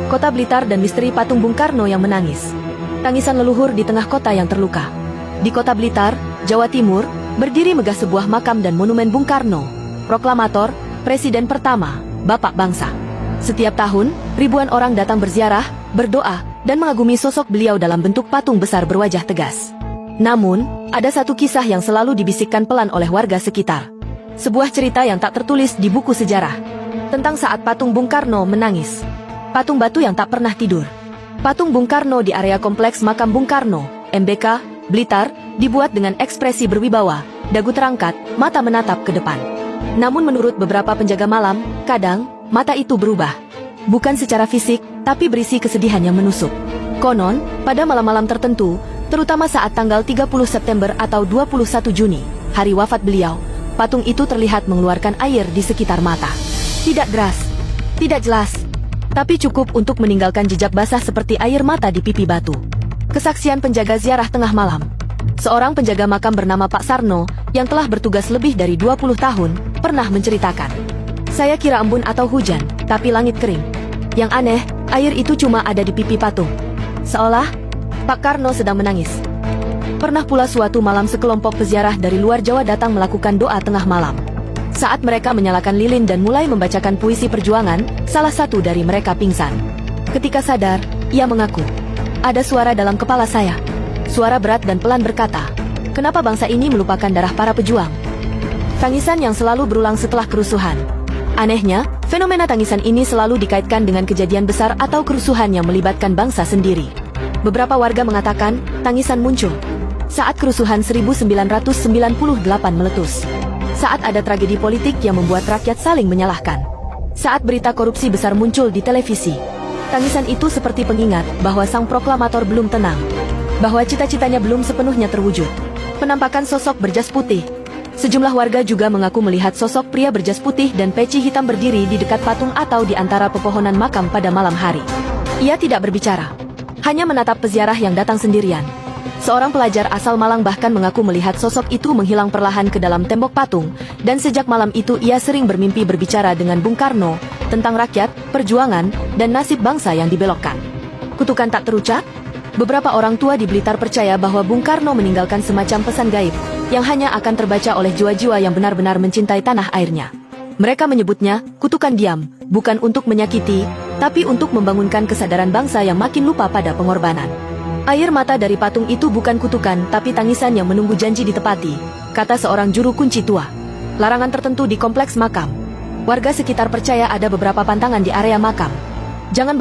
Kota Blitar dan misteri patung Bung Karno yang menangis. Tangisan leluhur di tengah kota yang terluka. Di kota Blitar, Jawa Timur, berdiri megah sebuah makam dan monumen Bung Karno, proklamator, presiden pertama, Bapak Bangsa. Setiap tahun, ribuan orang datang berziarah, berdoa, dan mengagumi sosok beliau dalam bentuk patung besar berwajah tegas. Namun, ada satu kisah yang selalu dibisikkan pelan oleh warga sekitar. Sebuah cerita yang tak tertulis di buku sejarah. Tentang saat patung Bung Karno menangis. Patung batu yang tak pernah tidur. Patung Bung Karno di area kompleks makam Bung Karno, MBK, Blitar, dibuat dengan ekspresi berwibawa, dagu terangkat, mata menatap ke depan. Namun menurut beberapa penjaga malam, kadang, mata itu berubah. Bukan secara fisik, tapi berisi kesedihan yang menusuk. Konon, pada malam-malam tertentu, terutama saat tanggal 30 September atau 21 Juni, hari wafat beliau, patung itu terlihat mengeluarkan air di sekitar mata. Tidak deras, tidak jelas, tapi cukup untuk meninggalkan jejak basah seperti air mata di pipi batu. Kesaksian penjaga ziarah tengah malam. Seorang penjaga makam bernama Pak Sarno, yang telah bertugas lebih dari 20 tahun, pernah menceritakan. Saya kira embun atau hujan, tapi langit kering. Yang aneh, air itu cuma ada di pipi patung. Seolah, Pak Karno sedang menangis. Pernah pula suatu malam sekelompok peziarah dari luar Jawa datang melakukan doa tengah malam. Saat mereka menyalakan lilin dan mulai membacakan puisi perjuangan, salah satu dari mereka pingsan. Ketika sadar, ia mengaku, "Ada suara dalam kepala saya." Suara berat dan pelan berkata, "Kenapa bangsa ini melupakan darah para pejuang?" Tangisan yang selalu berulang setelah kerusuhan. Anehnya, fenomena tangisan ini selalu dikaitkan dengan kejadian besar atau kerusuhan yang melibatkan bangsa sendiri. Beberapa warga mengatakan, tangisan muncul saat kerusuhan 1998 meletus. Saat ada tragedi politik yang membuat rakyat saling menyalahkan. Saat berita korupsi besar muncul di televisi. Tangisan itu seperti pengingat bahwa sang proklamator belum tenang. Bahwa cita-citanya belum sepenuhnya terwujud. Penampakan sosok berjas putih. Sejumlah warga juga mengaku melihat sosok pria berjas putih dan peci hitam berdiri di dekat patung atau di antara pepohonan makam pada malam hari. Ia tidak berbicara. Hanya menatap peziarah yang datang sendirian. Seorang pelajar asal Malang bahkan mengaku melihat sosok itu menghilang perlahan ke dalam tembok patung, dan sejak malam itu ia sering bermimpi berbicara dengan Bung Karno, tentang rakyat, perjuangan, dan nasib bangsa yang dibelokkan. Kutukan tak terucap? Beberapa orang tua di Blitar percaya bahwa Bung Karno meninggalkan semacam pesan gaib, yang hanya akan terbaca oleh jiwa-jiwa yang benar-benar mencintai tanah airnya. Mereka menyebutnya, kutukan diam, bukan untuk menyakiti, tapi untuk membangunkan kesadaran bangsa yang makin lupa pada pengorbanan. Air mata dari patung itu bukan kutukan, tapi tangisan yang menunggu janji ditepati, kata seorang juru kunci tua. Larangan tertentu di kompleks makam. Warga sekitar percaya ada beberapa pantangan di area makam. Jangan